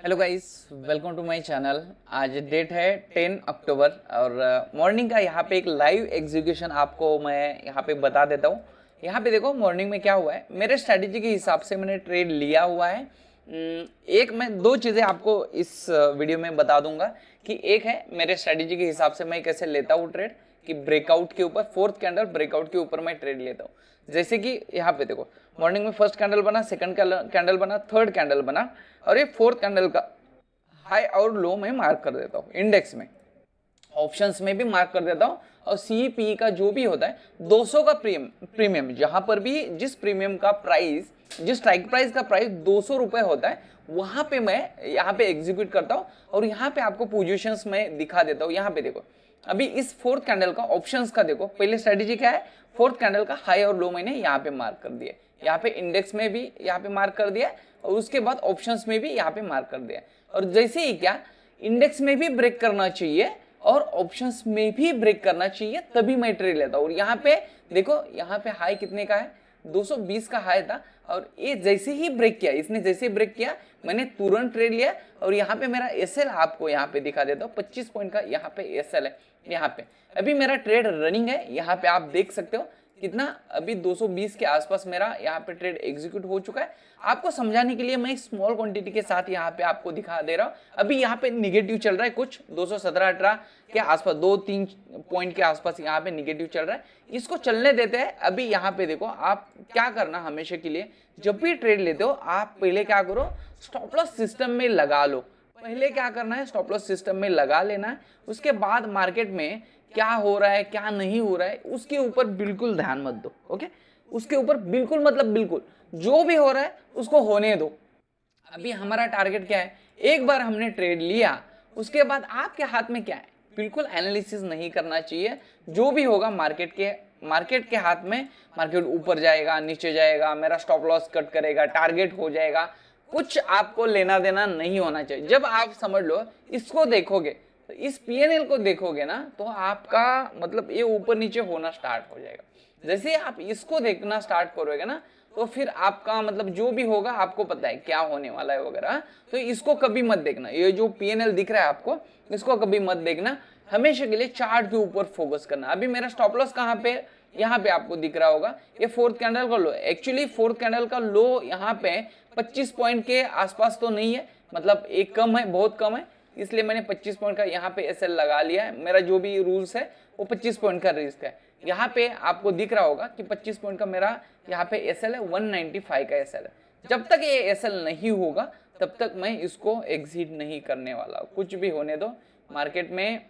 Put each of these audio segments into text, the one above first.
Hello guys, welcome to my channel. आज date है 10 अक्टूबर और मॉर्निंग का यहाँ पे एक लाइव एग्जीक्यूशन आपको मैं यहाँ पे बता देता हूँ। यहाँ पे देखो मॉर्निंग में क्या हुआ है, मेरे स्ट्रैटेजी के हिसाब से मैंने ट्रेड लिया हुआ है। एक मैं दो चीज़ें आपको इस वीडियो में बता दूंगा कि एक है मेरे स्ट्रैटेजी के हिसाब से मैं कैसे लेता हूँ ट्रेड, कि ब्रेकआउट के ऊपर फोर्थ कैंडल ब्रेकआउट के ऊपर मैं ट्रेड लेता हूँ। जैसे कि यहाँ पे देखो मॉर्निंग में फर्स्ट कैंडल बना, सेकंड कैंडल बना, थर्ड कैंडल बना और ये फोर्थ कैंडल का हाई और लो में मार्क कर देता हूँ। इंडेक्स में, ऑप्शंस में भी मार्क कर देता हूँ और सीपी का जो भी होता है 200 का प्रीमियम जहां पर भी जिस प्रीमियम का प्राइस, जिस स्ट्राइक प्राइस का प्राइस 200 रुपए होता है वहां पे मैं यहाँ पे एग्जीक्यूट करता हूँ और यहाँ पे आपको पोजीशंस में दिखा देता हूँ। यहाँ पे देखो अभी इस फोर्थ कैंडल का ऑप्शंस का देखो, पहले स्ट्रेटेजी क्या है, फोर्थ कैंडल का हाई और लो मैंने यहाँ पे मार्क कर दिया, यहाँ पे इंडेक्स में भी यहाँ पे मार्क कर दिया और उसके बाद ऑप्शंस में भी यहाँ पे मार्क कर दिया। और जैसे ही क्या इंडेक्स में भी ब्रेक करना चाहिए और ऑप्शंस में भी ब्रेक करना चाहिए तभी मैं ट्रेड लेता हूँ। और यहाँ पे देखो, यहाँ पे हाई कितने का है, 220 का हाई था और ये जैसे ही ब्रेक किया, इसने जैसे ही ब्रेक किया मैंने तुरंत ट्रेड लिया। और यहाँ पे मेरा एसएल आपको यहाँ पे दिखा देता हूँ, 25 पॉइंट का यहाँ पे एसएल है। यहाँ पे अभी मेरा ट्रेड रनिंग है, यहाँ पे आप देख सकते हो कितना, अभी 220 के आसपास मेरा यहाँ पे ट्रेड एग्जीक्यूट हो चुका है। आपको समझाने के लिए मैं स्मॉल क्वांटिटी के साथ यहाँ पे आपको दिखा दे रहा हूँ। अभी यहाँ पे निगेटिव चल रहा है, कुछ 217-18 के आसपास, 2-3 पॉइंट के आसपास यहाँ पे निगेटिव चल रहा है। इसको चलने देते हैं। अभी यहाँ पे देखो, आप क्या करना हमेशा के लिए, जब भी ट्रेड लेते हो आप पहले क्या करो, स्टॉप लॉस सिस्टम में लगा लो। पहले क्या करना है, स्टॉप लॉस सिस्टम में लगा लेना है। उसके बाद मार्केट में क्या हो रहा है क्या नहीं हो रहा है उसके ऊपर बिल्कुल ध्यान मत दो। ओके, उसके ऊपर बिल्कुल मतलब बिल्कुल जो भी हो रहा है उसको होने दो। अभी हमारा टारगेट क्या है, एक बार हमने ट्रेड लिया उसके बाद आपके हाथ में क्या है, बिल्कुल एनालिसिस नहीं करना चाहिए। जो भी होगा मार्केट के हाथ में, मार्केट ऊपर जाएगा नीचे जाएगा, मेरा स्टॉप लॉस कट करेगा, टारगेट हो जाएगा, कुछ आपको लेना देना नहीं होना चाहिए। जब आप समझ लो इसको देखोगे, तो इस पीएनएल को देखोगे ना, तो आपका मतलब ये ऊपर नीचे होना स्टार्ट हो जाएगा। जैसे आप इसको देखना स्टार्ट करोगे ना, तो फिर आपका मतलब जो भी होगा आपको पता है क्या होने वाला है वगैरह। तो इसको कभी मत देखना, ये जो पीएनएल दिख रहा है आपको, इसको कभी मत देखना। हमेशा के लिए चार्ट के ऊपर फोकस करना। अभी मेरा स्टॉप लॉस कहाँ पे, यहाँ पे आपको दिख रहा होगा, ये फोर्थ कैंडल का लो। एक्चुअली फोर्थ कैंडल का लो यहाँ पे 25 पॉइंट के आसपास तो नहीं है, मतलब एक कम है, बहुत कम है, इसलिए मैंने 25 पॉइंट का यहाँ पे एसएल लगा लिया है। मेरा जो भी रूल्स है वो 25 पॉइंट का रिस्क है। यहाँ पे आपको दिख रहा होगा कि 25 पॉइंट का मेरा यहाँ पे एसएल है, 195 का एसएल है। जब तक ये एसएल नहीं होगा तब तक मैं इसको एग्जिट नहीं करने वाला। कुछ भी होने दो मार्केट में।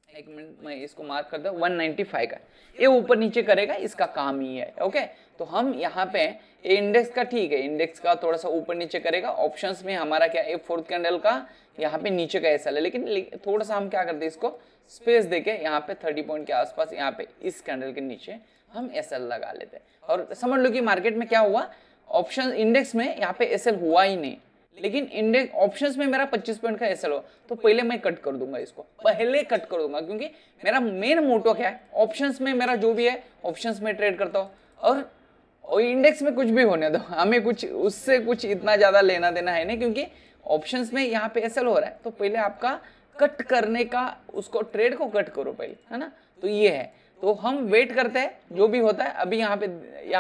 एक मिनट, मैं इसको मार्क कर दूं, 195 का ये ऊपर नीचे करेगा, इसका काम ही है। ओके, तो हम यहाँ पे इंडेक्स का, ठीक है, इंडेक्स का थोड़ा सा ऊपर नीचे करेगा। ऑप्शंस में हमारा क्या है, फोर्थ कैंडल का यहाँ पे नीचे का ऐसा है, लेकिन थोड़ा सा हम क्या करते हैं, इसको स्पेस देके यहाँ पे 30 पॉइंट के आसपास, यहाँ पे इस कैंडल के नीचे हम एसएल लगा लेते हैं। और समझ लो कि मार्केट में क्या हुआ, ऑप्शन इंडेक्स में यहाँ पे एसएल हुआ ही नहीं, लेकिन इंडेक्स ऑप्शंस में मेरा 25 पॉइंट का एसएल हो, तो पहले मैं कट कर दूंगा, इसको पहले कट कर दूंगा, क्योंकि मेरा मेन मोटो क्या है, ऑप्शंस में मेरा जो भी है ऑप्शंस में ट्रेड करता हूँ। और इंडेक्स में कुछ भी होने दो, हमें कुछ उससे कुछ इतना ज्यादा लेना देना है नहीं, क्योंकि ऑप्शंस में यहाँ पे एसएल हो रहा है, तो पहले आपका कट करने का, उसको ट्रेड को कट करो पहले, है ना। तो ये है, तो हम वेट करते हैं जो भी होता है। अभी यहाँ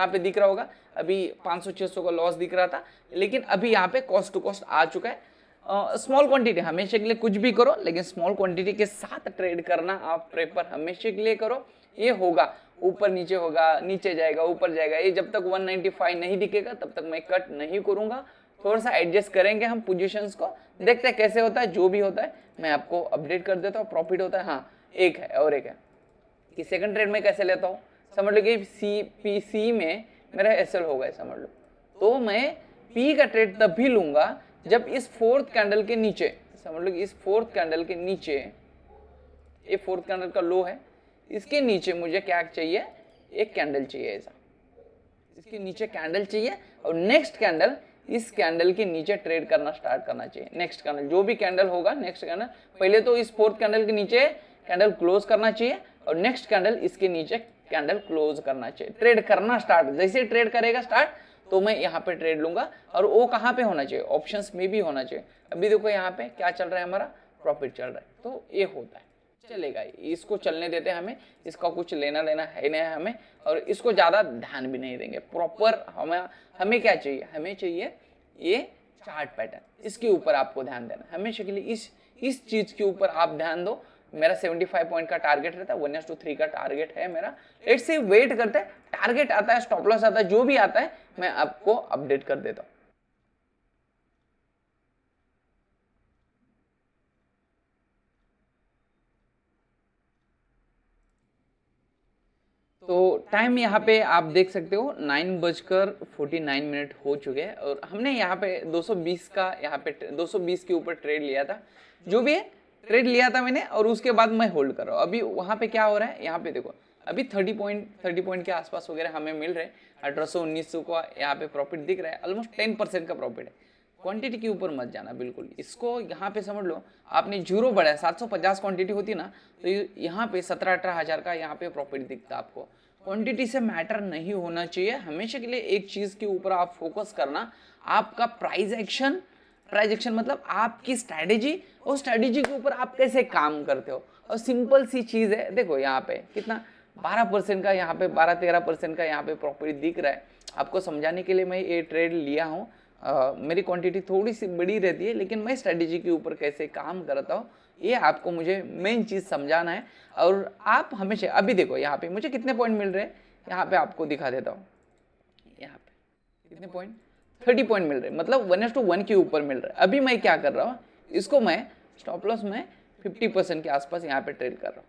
पे दिख रहा होगा, अभी 500-600 का लॉस दिख रहा था, लेकिन अभी यहाँ पे कॉस्ट टू कॉस्ट आ चुका है। स्मॉल क्वांटिटी हमेशा के लिए कुछ भी करो, लेकिन स्मॉल क्वांटिटी के साथ ट्रेड करना आप प्रेफर हमेशा के लिए करो। ये होगा, ऊपर नीचे होगा, नीचे जाएगा ऊपर जाएगा, ये जब तक 195 नहीं दिखेगा तब तक मैं कट नहीं करूंगा। थोड़ा सा एडजस्ट करेंगे हम पोजीशंस को, देखते हैं कैसे होता है। जो भी होता है मैं आपको अपडेट कर देता हूँ। प्रॉफिट होता है, हाँ एक है, और एक है कि सेकंड ट्रेड में कैसे लेता हूँ। समझ लो कि सी में मेरा एसएल हो गया, समझ लो, तो मैं पी का ट्रेड तब भी लूंगा जब इस फोर्थ कैंडल के नीचे, समझ लो कि इस फोर्थ कैंडल के नीचे, ये फोर्थ कैंडल का लो है, इसके नीचे मुझे क्या चाहिए, एक कैंडल चाहिए ऐसा, इसके नीचे कैंडल चाहिए, और नेक्स्ट कैंडल इस कैंडल के नीचे ट्रेड करना स्टार्ट करना चाहिए। नेक्स्ट कैंडल जो भी कैंडल होगा, नेक्स्ट कैंडल पहले तो इस फोर्थ कैंडल के नीचे कैंडल क्लोज करना चाहिए, और नेक्स्ट कैंडल इसके नीचे कैंडल क्लोज करना चाहिए। ट्रेड करना स्टार्ट, जैसे ट्रेड करेगा स्टार्ट, तो मैं यहाँ पे ट्रेड लूंगा। और वो कहाँ पे होना चाहिए, ऑप्शंस में भी होना चाहिए। अभी देखो यहाँ पे क्या चल रहा है, हमारा प्रॉफिट चल रहा है, तो ये होता है, चलेगा, इसको चलने देते हैं, हमें इसका कुछ लेना देना है नहीं हमें, और इसको ज़्यादा ध्यान भी नहीं देंगे। प्रॉपर हमें क्या चाहिए, हमें चाहिए ये चार्ट पैटर्न, इसके ऊपर आपको ध्यान देना हमेशा के लिए, इस चीज़ के ऊपर आप ध्यान दो। मेरा 75 पॉइंट का टारगेट रहता है, 1:3 का टारगेट है मेरा। लेट्स से वेट करते हैं, टारगेट आता है, स्टॉप लॉस आता है, जो भी आता है मैं आपको अपडेट कर देता हूँ। तो टाइम यहाँ पे आप देख सकते हो 9:49 हो चुके हैं, और हमने यहाँ पे 220 का, यहाँ पे 220 के ऊपर ट्रेड लिया था, जो भी है ट्रेड लिया था मैंने, और उसके बाद मैं होल्ड कर रहा हूँ। अभी वहाँ पे क्या हो रहा है, यहाँ पे देखो अभी 30 पॉइंट के आसपास वगैरह हमें मिल रहे हैं। 1800-1900 का यहाँ पे प्रॉफिट दिख रहा है, ऑलमोस्ट 10% का प्रॉफिट है। क्वांटिटी के ऊपर मत जाना बिल्कुल, इसको यहाँ पे समझ लो, आपने जीरो बढ़ाया, 750 क्वांटिटी होती है ना, तो यहाँ पे 17-18 हज़ार का यहाँ पे प्रॉफिट दिखता आपको। क्वांटिटी से मैटर नहीं होना चाहिए, हमेशा के लिए एक चीज़ के ऊपर आप फोकस करना, आपका प्राइस एक्शन मतलब आपकी स्ट्रैटेजी, और स्ट्रैटेजी के ऊपर आप कैसे काम करते हो। और सिंपल सी चीज़ है, देखो यहाँ पे कितना 12% का, यहाँ पे 12-13% का यहाँ पे प्रॉफिट दिख रहा है। आपको समझाने के लिए मैं ये ट्रेड लिया हूँ। मेरी क्वांटिटी थोड़ी सी बड़ी रहती है, लेकिन मैं स्ट्रैटेजी के ऊपर कैसे काम करता हूँ, ये आपको मुझे मेन चीज़ समझाना है। और आप हमेशा, अभी देखो यहाँ पे मुझे कितने पॉइंट मिल रहे हैं, यहाँ पे आपको दिखा देता हूँ, यहाँ पे कितने पॉइंट, 30 पॉइंट मिल रहे हैं, मतलब 1:1 के ऊपर मिल रहा है। अभी मैं क्या कर रहा हूँ, इसको मैं स्टॉप लॉस में 50% के आसपास यहाँ पे ट्रेड कर रहा हूँ,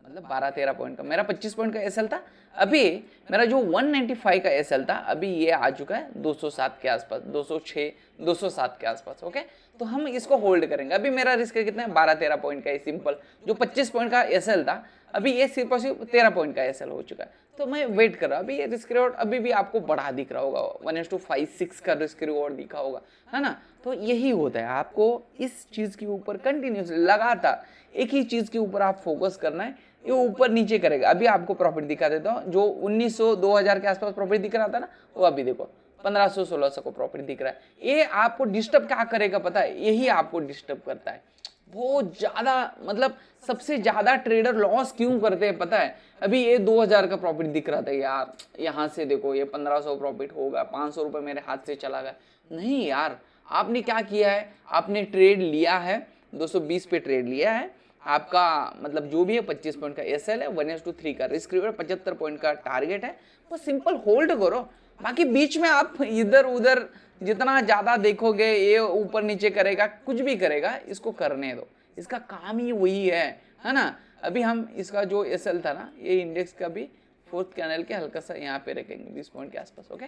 मतलब 12-13 पॉइंट का। मेरा 25 पॉइंट का एसएल था, अभी मेरा जो 195 का एसएल था, अभी ये आ चुका है 207 के आसपास, 206 207 के आसपास। ओके, तो हम इसको होल्ड करेंगे। अभी मेरा रिस्क कितना है, 12-13 पॉइंट का है, सिंपल। जो 25 पॉइंट का एसएल था, अभी ये सिर्फ और सिर्फ 13 पॉइंट का एसएल हो चुका है, तो मैं वेट कर रहा हूँ। अभी ये रिस्क रिवॉर्ड अभी भी आपको बढ़ा दिख रहा होगा, 1:5-6 का रिस्क रिवॉर्ड दिखा होगा, है ना। तो यही होता है, आपको इस चीज़ के ऊपर कंटिन्यूसली लगातार एक ही चीज़ के ऊपर आप फोकस करना है, ये ऊपर नीचे करेगा। अभी आपको प्रॉफिट दिखा देता हूँ, जो 1900-2000 के आसपास प्रॉफिट दिख रहा था ना, वो अभी देखो 1500-1600 को प्रॉफिट दिख रहा है। ये आपको डिस्टर्ब क्या करेगा पता है, यही आपको डिस्टर्ब करता है बहुत ज़्यादा। मतलब सबसे ज़्यादा ट्रेडर लॉस क्यों करते हैं पता है, अभी ये 2000 का प्रॉफिट दिख रहा था यार, यहाँ से देखो ये 1500 प्रॉफिट होगा, 500 रुपये मेरे हाथ से चला गया। नहीं यार, आपने क्या किया है, आपने ट्रेड लिया है, 220 पे ट्रेड लिया है, आपका मतलब जो भी है 25 पॉइंट का एसएल है, 1:3 का रिस्क रिवॉर्ड, 75 पॉइंट का टारगेट है, वो सिंपल होल्ड करो। बाकी बीच में आप इधर उधर जितना ज़्यादा देखोगे, ये ऊपर नीचे करेगा, कुछ भी करेगा, इसको करने दो, इसका काम ही वही है ना। अभी हम इसका जो एसएल था ना, ये इंडेक्स का भी 4th कैंडल के हल्का सा यहाँ पे रखेंगे 20 पॉइंट के आसपास। ओके,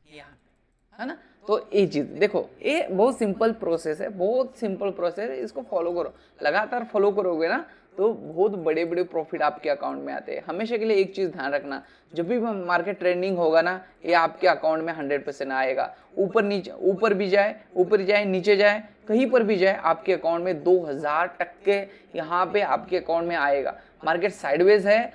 यहाँ है ना। तो ये चीज़ देखो, ये बहुत सिंपल प्रोसेस है, बहुत सिंपल प्रोसेस है, इसको फॉलो करो, लगातार फॉलो करोगे ना, तो बहुत बड़े बड़े प्रॉफिट आपके अकाउंट में आते हैं। हमेशा के लिए एक चीज़ ध्यान रखना, जब भी मार्केट ट्रेंडिंग होगा ना, ये आपके अकाउंट में 100% आएगा। ऊपर नीचे, ऊपर भी जाए नीचे जाए, कहीं पर भी जाए, आपके अकाउंट में 2000% यहाँ पे आपके अकाउंट में आएगा। मार्केट साइडवेज है,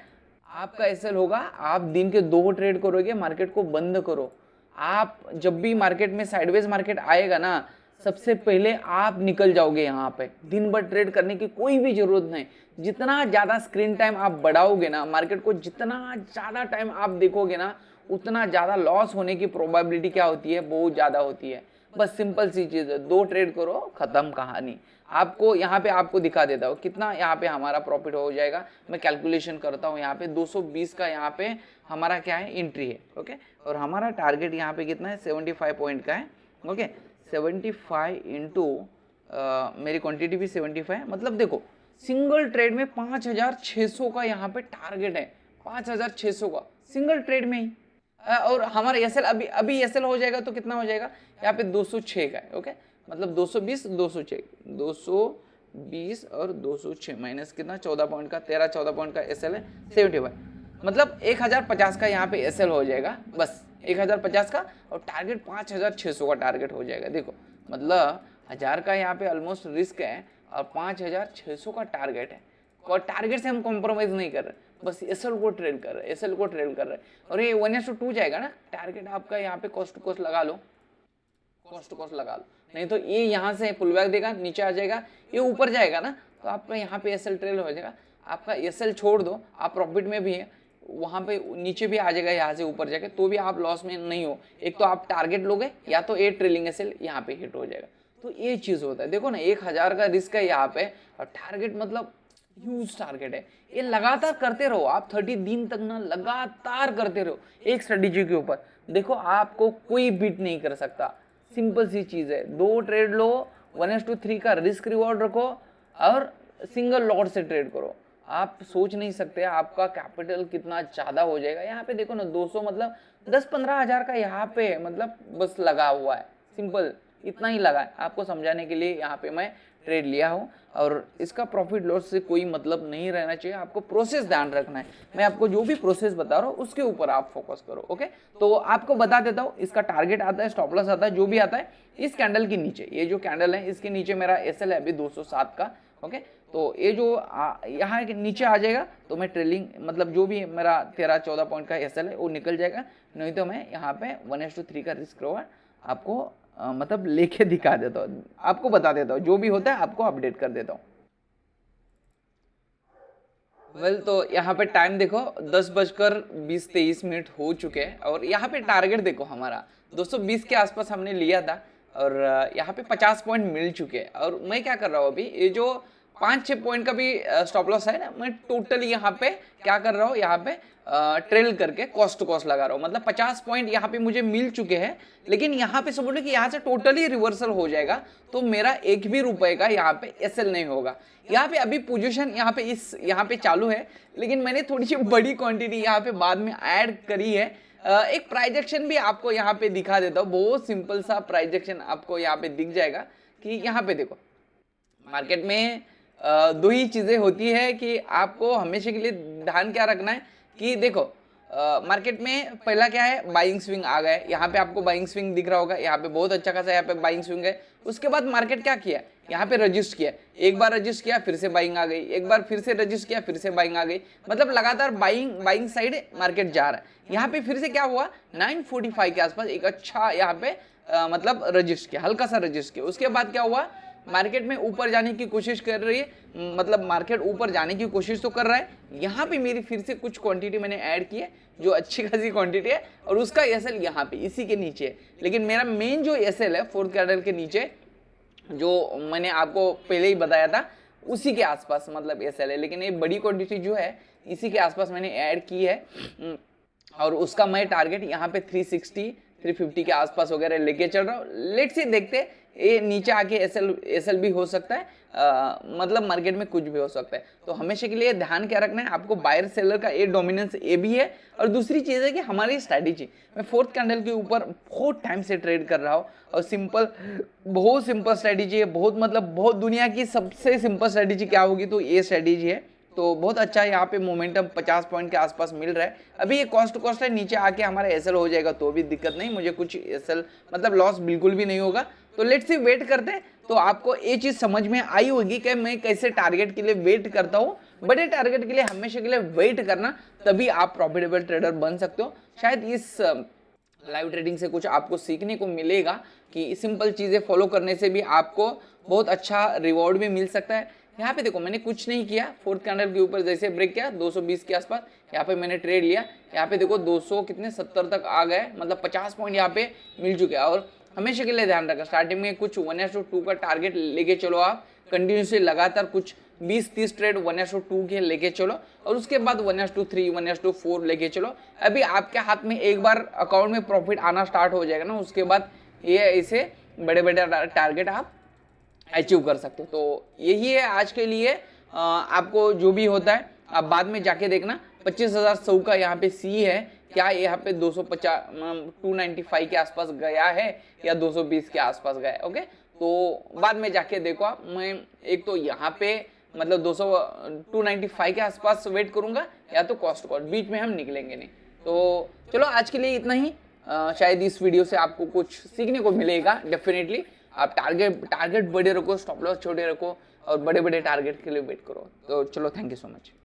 आपका एसएल होगा, आप दिन के 2 ट्रेड करोगे, मार्केट को बंद करो। आप जब भी मार्केट में साइडवेज मार्केट आएगा ना, सबसे पहले आप निकल जाओगे। यहाँ पे दिन भर ट्रेड करने की कोई भी जरूरत नहीं। जितना ज़्यादा स्क्रीन टाइम आप बढ़ाओगे ना, मार्केट को जितना ज़्यादा टाइम आप देखोगे ना, उतना ज़्यादा लॉस होने की प्रोबेबिलिटी क्या होती है, बहुत ज़्यादा होती है। बस सिंपल सी चीज़ है, 2 ट्रेड करो, ख़त्म कहानी। आपको यहाँ पे आपको दिखा देता हूँ कितना यहाँ पे हमारा प्रॉफिट हो जाएगा। मैं कैलकुलेशन करता हूँ, यहाँ पे 220 का यहाँ पे हमारा क्या है, एंट्री है। ओके, और हमारा टारगेट यहाँ पे कितना है, 75 पॉइंट का है। ओके, 75 इंटू मेरी क्वांटिटी भी 75, मतलब देखो सिंगल ट्रेड में 5600 का यहाँ पे टारगेट है, 5600 का सिंगल ट्रेड में ही। और हमारा एसएल अभी एसएल हो जाएगा तो कितना हो जाएगा, यहाँ पे 206 का है। ओके, मतलब 220 206, 220 और 206 माइनस कितना, 14 पॉइंट का, 13-14 पॉइंट का एसएल है, 75, मतलब 1050 का यहाँ पे एसएल हो जाएगा, बस 1050 का। और टारगेट 5600 का टारगेट हो जाएगा। देखो मतलब 1000 का यहाँ पे ऑलमोस्ट रिस्क है, और 5600 का टारगेट है, और टारगेट से हम कॉम्प्रोमाइज़ नहीं कर रहे, बस एसएल को ट्रेड कर रहे हैं, एसएल को ट्रेड कर रहे हैं। और ये 1:2 जाएगा ना, टारगेट आपका यहाँ पे कॉस्ट टू कॉस्ट लगा लो, कॉस्ट टू कॉस्ट लगा लो, नहीं तो ये यहाँ से पुल बैक देगा, नीचे आ जाएगा, ये ऊपर जाएगा ना, तो आपका यहाँ पे एसएल ट्रेल हो जाएगा। आपका एसएल छोड़ दो, आप प्रॉफिट में भी है, वहाँ पे नीचे भी आ जाएगा यहाँ से ऊपर जाके, तो भी आप लॉस में नहीं हो। एक तो आप टारगेट लोगे, या तो ए ट्रेलिंग एसएल यहाँ पे हिट हो जाएगा। तो ये चीज़ होता है। देखो ना, 1000 का रिस्क है यहाँ पे, और टारगेट मतलब ह्यूज टारगेट है। ये लगातार करते रहो आप, 30 दिन तक ना लगातार करते रहो एक स्ट्रेटेजी के ऊपर। देखो आपको कोई बीट नहीं कर सकता, सिंपल सी चीज़ है। 2 ट्रेड लो, 1:3 का रिस्क रिवॉर्ड रखो, और सिंगल लॉट से ट्रेड करो। आप सोच नहीं सकते आपका कैपिटल कितना ज़्यादा हो जाएगा। यहाँ पे देखो ना, 200 मतलब 10-15 हज़ार का यहाँ पे मतलब बस लगा हुआ है, सिंपल इतना ही लगा है। आपको समझाने के लिए यहाँ पे मैं ट्रेड लिया हूँ, और इसका प्रॉफिट लॉस से कोई मतलब नहीं रहना चाहिए। आपको प्रोसेस ध्यान रखना है। मैं आपको जो भी प्रोसेस बता रहा हूँ उसके ऊपर आप फोकस करो। ओके, तो आपको बता देता हूँ, इसका टारगेट आता है, स्टॉप लॉस आता है, जो भी आता है इस कैंडल के नीचे। ये जो कैंडल है इसके नीचे मेरा एसएल है अभी 207 का। ओके, तो ये जो यहाँ के नीचे आ जाएगा तो मैं ट्रेलिंग मतलब जो भी मेरा 13-14 पॉइंट का एसएल है वो निकल जाएगा। नहीं तो मैं यहाँ पे 1:3 का रिस्क रिवॉर्ड आपको मतलब लेके दिखा देता हूँ, आपको बता देता हूँ, जो भी होता है आपको अपडेट कर देता हूँ। तो यहाँ पे टाइम देखो 10:20-23 हो चुके हैं, और यहाँ पे टारगेट देखो हमारा 220 के आसपास हमने लिया था, और यहाँ पे 50 पॉइंट मिल चुके हैं। और मैं क्या कर रहा हूँ अभी, ये जो 5-6 पॉइंट का भी स्टॉप लॉस है ना, मैं टोटल यहाँ पे क्या कर रहा हूँ, यहाँ पे ट्रेल करके कॉस्ट टू कॉस्ट लगा रहा हूँ। मतलब 50 पॉइंट यहाँ पे मुझे मिल चुके हैं, लेकिन यहाँ पे समझो कि यहाँ से टोटली रिवर्सल हो जाएगा, तो मेरा 1 भी रुपए का यहाँ पे एसएल नहीं होगा। यहाँ पे अभी पोजीशन यहाँ पे चालू है, लेकिन मैंने थोड़ी सी बड़ी क्वांटिटी यहाँ पे बाद में ऐड करी है। एक प्राइजेक्शन भी आपको यहाँ पे दिखा देता हूँ, बहुत सिंपल सा प्राइजेक्शन आपको यहाँ पे दिख जाएगा। कि यहाँ पे देखो, मार्केट में 2 ही चीज़ें होती है कि आपको हमेशा के लिए ध्यान क्या रखना है कि देखो मार्केट में पहला क्या है, बाइंग स्विंग आ गए। यहाँ पे आपको बाइंग स्विंग दिख रहा होगा, यहाँ पे बहुत अच्छा खासा यहाँ पे बाइंग स्विंग है। उसके बाद मार्केट क्या किया, यहाँ पे रजिस्ट किया, एक बार रजिस्ट किया फिर से बाइंग आ गई, एक बार फिर से रजिस्ट किया फिर से बाइंग आ गई। मतलब लगातार बाइंग साइड मार्केट जा रहा है। यहाँ पे फिर से क्या हुआ, 945 के आसपास एक अच्छा यहाँ पे मतलब रजिस्ट किया, हल्का सा रजिस्ट किया। उसके बाद क्या हुआ, मार्केट में ऊपर जाने की कोशिश कर रही है, मतलब मार्केट ऊपर जाने की कोशिश तो कर रहा है। यहाँ पे मेरी फिर से कुछ क्वांटिटी मैंने ऐड की है, जो अच्छी खासी क्वांटिटी है, और उसका एसएल यहाँ पे इसी के नीचे है। लेकिन मेरा मेन जो एसएल है 4th कैंडल के नीचे, जो मैंने आपको पहले ही बताया था, उसी के आसपास मतलब एसएल है। लेकिन ये बड़ी क्वांटिटी जो है इसी के आसपास मैंने ऐड की है, और उसका मैं टारगेट यहाँ पे 360-350 के आसपास वगैरह लेके चल रहा हूँ। लेट्स सी देखते, ये नीचे आके एसएल भी हो सकता है, मतलब मार्केट में कुछ भी हो सकता है। तो हमेशा के लिए ध्यान क्या रखना है आपको, बायर सेलर का ये डोमिनेंस ये भी है। और दूसरी चीज़ है कि हमारी स्ट्रैटेजी, मैं 4th कैंडल के ऊपर बहुत टाइम से ट्रेड कर रहा हूँ, और बहुत सिंपल स्ट्रैटेजी है। बहुत दुनिया की सबसे सिंपल स्ट्रैटेजी क्या होगी, तो ये स्ट्रैटेजी है। तो बहुत अच्छा यहाँ पे मोमेंटम 50 पॉइंट के आसपास मिल रहा है। अभी ये कॉस्ट टू कॉस्ट है, नीचे आके हमारा एसएल हो जाएगा तो भी दिक्कत नहीं, मुझे कुछ एसएल मतलब लॉस बिल्कुल भी नहीं होगा। तो लेट्स सी वेट करते हैं। तो आपको ये चीज़ समझ में आई होगी कि मैं कैसे टारगेट के लिए वेट करता हूँ। बड़े टारगेट के लिए हमेशा के लिए वेट करना, तभी आप प्रॉफिटेबल ट्रेडर बन सकते हो। शायद इस लाइव ट्रेडिंग से कुछ आपको सीखने को मिलेगा कि सिंपल चीज़ें फॉलो करने से भी आपको बहुत अच्छा रिवॉर्ड भी मिल सकता है। यहाँ पे देखो मैंने कुछ नहीं किया, 4th कैंडल के ऊपर जैसे ब्रेक किया 220 के आसपास, यहाँ पे मैंने ट्रेड लिया। यहाँ पे देखो 270 तक आ गए, मतलब 50 पॉइंट यहाँ पे मिल चुके हैं। और हमेशा के लिए ध्यान रखा, स्टार्टिंग में कुछ 1:2 का टारगेट लेके चलो, आप कंटिन्यूसली लगातार कुछ 20-30 ट्रेड 1:2 के लेके चलो, और उसके बाद 1:3 1:4 लेके चलो। अभी आपके हाथ में एक बार अकाउंट में प्रॉफिट आना स्टार्ट हो जाएगा ना, उसके बाद ये ऐसे बड़े बड़े टारगेट आप अचीव कर सकते हो। तो यही है आज के लिए। आपको जो भी होता है आप बाद में जाके देखना। 25,100 का यहाँ पे सी है, क्या यहाँ पे 295 के आसपास गया है या 220 के आसपास गया है। ओके, तो बाद में जाके देखो आप। मैं एक तो यहाँ पे मतलब 295 के आसपास वेट करूंगा, या तो कॉस्ट बीच में हम निकलेंगे नहीं। तो चलो आज के लिए इतना ही। शायद इस वीडियो से आपको कुछ सीखने को मिलेगा डेफिनेटली। आप टारगेट बड़े रखो, स्टॉप लॉस छोटे रखो, और बड़े बड़े टारगेट के लिए वेट करो। तो चलो, थैंक यू सो मच।